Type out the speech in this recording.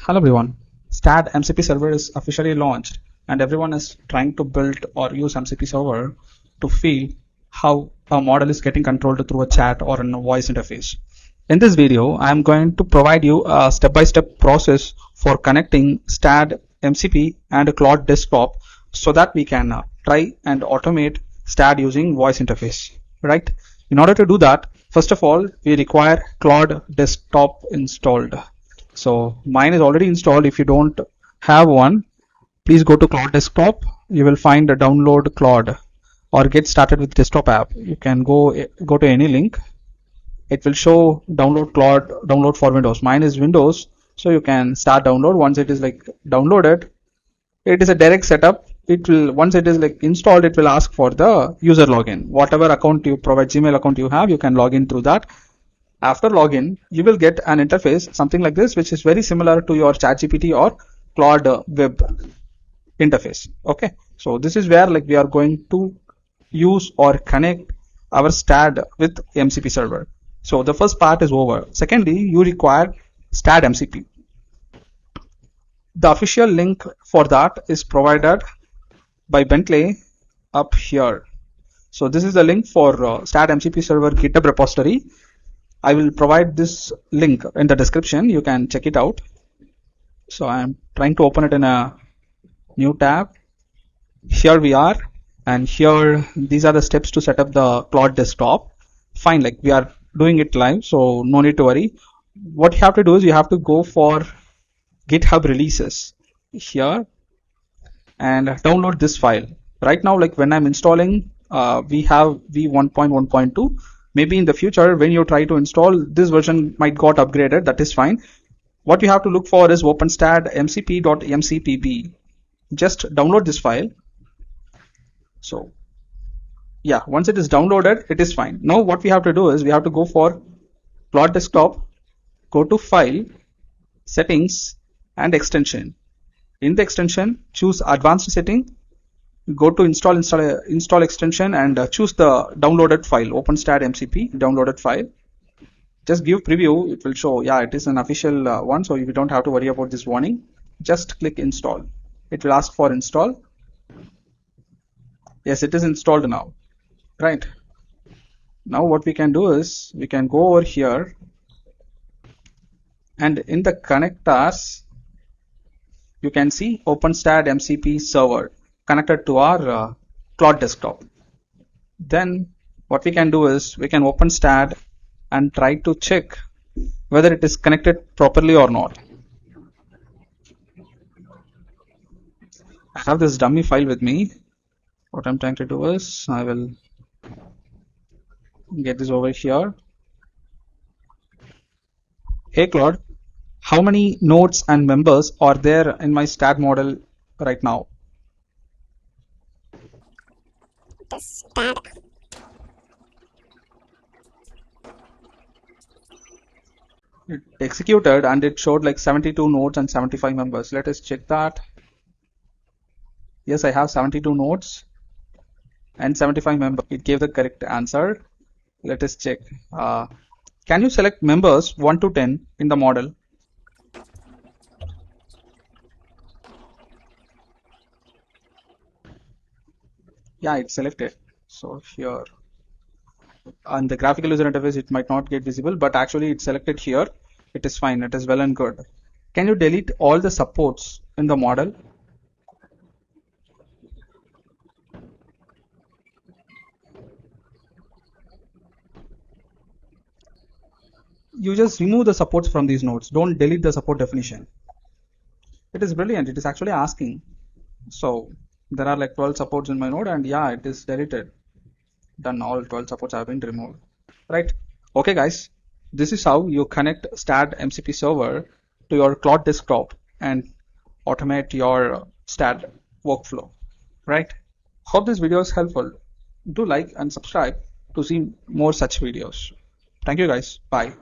Hello everyone. STAAD MCP Server is officially launched and everyone is trying to build or use MCP Server to feel how a model is getting controlled through a chat or in a voice interface. In this video, I am going to provide you a step-by-step process for connecting STAAD MCP and Claude Desktop so that we can try and automate STAAD using voice interface, right? In order to do that, first of all, we require Claude Desktop installed. So mine is already installed. If you don't have one, please go to Claude Desktop. You will find a download Claude or get started with desktop app. You can go to any link. It will show download Claude, download for Windows. Mine is Windows, so you can start download. Once it is like downloaded, it is a direct setup. It will, once it is like installed, it will ask for the user login. Whatever account you provide, Gmail account you have, you can log in through that. After login, you will get an interface, something like this, which is very similar to your ChatGPT or Claude web interface. Okay, so this is where like we are going to use or connect our STAAD with MCP server. So the first part is over. Secondly, you require STAAD MCP. The official link for that is provided by Bentley up here. So this is the link for STAAD MCP server GitHub repository. I will provide this link in the description. You can check it out. So I am trying to open it in a new tab. Here we are, and here these are the steps to set up the Claude Desktop. Fine, like we are doing it live, so no need to worry. What you have to do is you have to go for GitHub releases here and download this file. Right now, like when I'm installing, we have v1.1.2. Maybe in the future, when you try to install, this version might got upgraded. That is fine. What you have to look for is openstaad mcp.mcpb. Just download this file. So yeah, once it is downloaded, it is fine. Now what we have to do is we have to go for Claude Desktop, go to File, Settings, and Extension. In the extension, choose Advanced Setting. Go to install extension and choose the downloaded file, OpenStaad MCP downloaded file. Just give preview. It will show, yeah, it is an official one, so you don't have to worry about this warning. Just click install. It will ask for install. Yes, it is installed now, right? Now what we can do is we can go over here and in the connectors you can see OpenStaad MCP server connected to our Claude Desktop. Then what we can do is we can open STAAD and try to check whether it is connected properly or not. I have this dummy file with me. What I'm trying to do is I will get this over here. Hey Claude, how many nodes and members are there in my STAAD model right now? STAAD. It executed and it showed like 72 nodes and 75 members. Let us check that. Yes, I have 72 nodes and 75 members. It gave the correct answer. Let us check. Can you select members 1 to 10 in the model? Yeah, it's selected. So here on the graphical user interface it might not get visible, but actually it's selected here. It is fine, it is well and good. Can you delete all the supports in the model? You just remove the supports from these nodes. Don't delete the support definition. It is brilliant. It is actually asking. So there are like 12 supports in my node and yeah, it is deleted. Done, all 12 supports have been removed, right? Okay guys, this is how you connect STAAD MCP server to your Claude Desktop and automate your STAAD workflow, right? Hope this video is helpful. Do like and subscribe to see more such videos. Thank you guys. Bye.